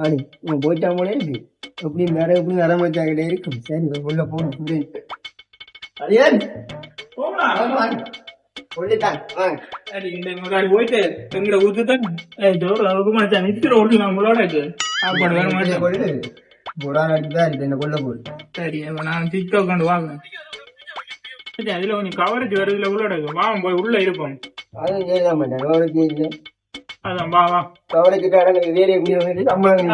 ஆடி இவன் போயிட்டா போலே இருக்கு. எப்படி வேற எப்படி வரமாச்சாக்கிட்டே இருக்கும். சரி உள்ள போகணும். அடியன் சொல்லிட்டான் போயிட்டு எங்களை ஊத்துதான் கொள்ள போகுது. சரி நான் டிக்டாக் கொண்டு வாங்க. அதுல கொஞ்சம் கவரேஜ் வருதுல உள்ளோட வாங்க போய் உள்ள இருப்போம். அதுவும் செய்ய மாட்டேன் கவரேஜ் இல்லை. அதான் வா வா கவரேஜ் வேலையை சம்பளம்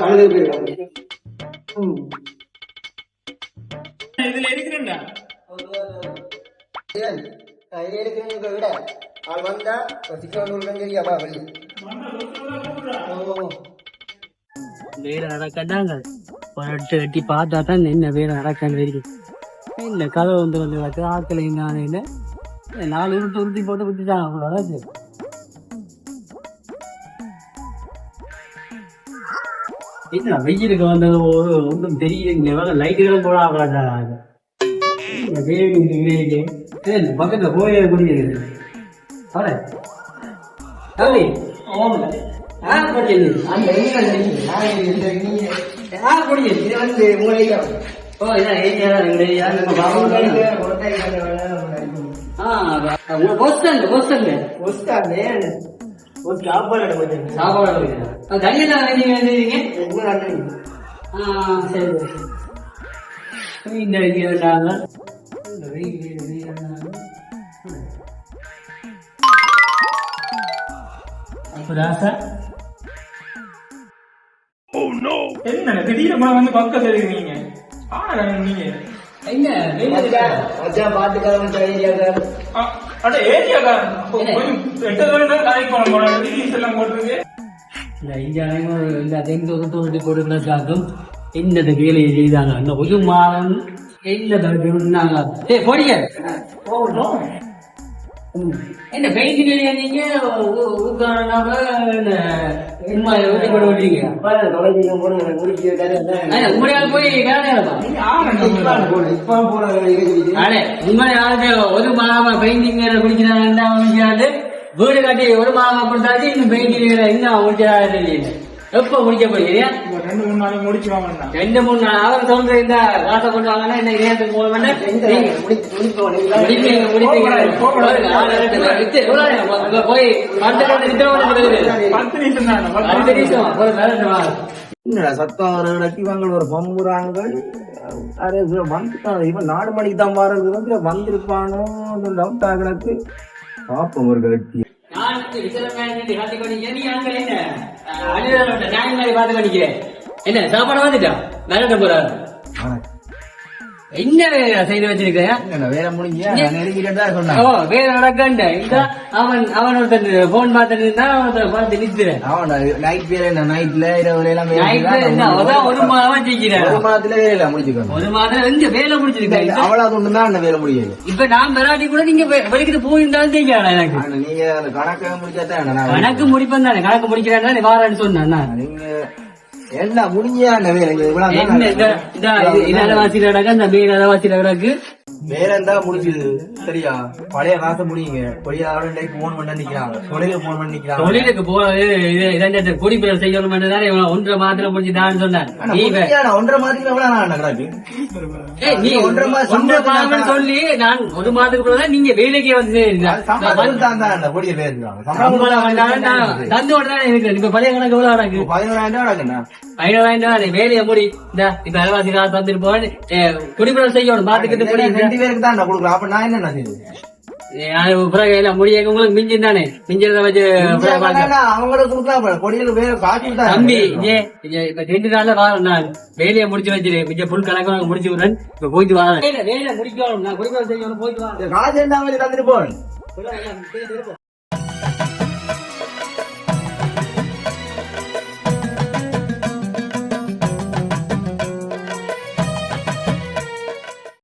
கழுது இதுல இருக்கிறேன்டா விட ஆள் வந்தா தெரியாப்பா வெளியே வேற நடக்கண்டாங்க எட்டி பார்த்தா தான் என்ன வேற நடக்கான்னு தெரியும். இல்லை கதை வந்து வந்து ஆக்களை நானே 4 உருட்டு உருட்டி போட்டு விட்டுட்டாங்க. அவ்வளோதான் என்ன வெயிலுக்கு வந்தது ஒன்றும் தெரியல. லைட்டுகளும் போட ஆகலாங்க பக்கத்துல போய குடிக்கிறது. திடீர்னு வந்து பக்கத்துல இருக்கீங்க. நீங்க என்னது வேலையை செய்தாங்க. அந்த ஒரு மாதம் என்ன பெயிண்ட் நீங்க போய் ஒரு மாதமா பெயிண்டிங் குடிக்கிறாங்க. வீடு கட்டி ஒரு மாதம் கொடுத்தாச்சு இன்னும் பெயிண்டிங் இன்னும் முடிச்சாரு. எப்ப முடிக்க போறீங்க? 2-3 நாளைக்கு முடிச்சுவாங்க. 2-3 நாள் அவர் சொல்ற இந்த காசை கொண்டு வாங்கன்னா என்ன இணையத்துக்கு போக வேண்டாம். போய் 10 நிமிஷம் சத்தம் இவங்க ஒரு பம்புறாங்க. வந்துட்டாங்க. இவன் 4 மணிக்கு தான் வாரது வந்திருப்பானோ டவுட் ஆகிறதுக்கு பாப்போம். ஒரு கட்டி என்ன சாப்பாடு வந்துட்டா வேற போறாரு. என்ன செய்து வச்சிருக்கேன் வேற முடிஞ்ச வேற நடக்கண்ட அவன் ஒருத்தன் போன் பார்த்துட்டு பார்த்து நிறுத்துறேன். அவன் நைட் வேற நைட்ல இரவு எல்லாம் ஒரு மாதமா ஜெயிக்கிறேன். ஒரு மாதத்துல வேலை முடிச்சுக்கணும். ஒரு மாதம் எங்க வேலை முடிச்சிருக்கேன். அவ்வளவு ஒண்ணுதான் அந்த வேலை முடியாது. இப்ப நான் பெறாட்டி கூட நீங்க வெளிக்கிட்டு போயிருந்தாலும் தெரியாது. எனக்கு நீங்க கணக்கு முடிச்சாதான் கணக்கு முடிப்பேன் தானே. கணக்கு முடிக்கிறேன் வாரன்னு சொன்னா நீங்க என்ன முடிஞ்சா வேற இருந்தா முடிச்சுது. சரியா பழைய காசை முடியுங்க. பொய்யாவது போன் பண்ண நிக்கிறாங்க. தொழிலுக்கு போன் பண்ணி நிக்கிறாங்க. தொழிலுக்கு போய் குடிப்பெயர் செய்யணும் 1.5 மாதத்துல முடிச்சுதான் சொன்னான். 1.5 மாதத்துக்கு எவ்வளவு நீ 1.5 மாதம் சொல்லி நான் 1 மாதத்துக்கு நீங்க வேலைக்கே வந்து தந்தோட தான் இருக்கு. இப்ப பழைய கணக்கு எவ்வளவு நடக்கு? 15,000 வேலையை முடி. இப்ப அலவாசி காசு வந்துட்டு போய் குடிப்பெயர் செய்யணும். பாத்துக்கிட்டு 2 பேருக்கு தான் கொடுக்குறேன். அப்ப நான் என்ன செய்யுது முடிய உங்களுக்கு மிஞ்சின் தானே. மிஞ்சத வச்சு அவங்களுக்கு கொடுக்கலாம். தம்பி இப்ப 2 நாள்ல வாரம் நான் வேலையை முடிச்சு வச்சிரு. மிச்ச புல் கணக்கு முடிச்சு விடுறேன். இப்ப போயிட்டு வரேன். வேலை முடிக்கணும். நான் குடிப்பெயர் செய்யணும். போயிட்டு வரேன். காசு இருந்தாங்க தந்துட்டு போறேன்.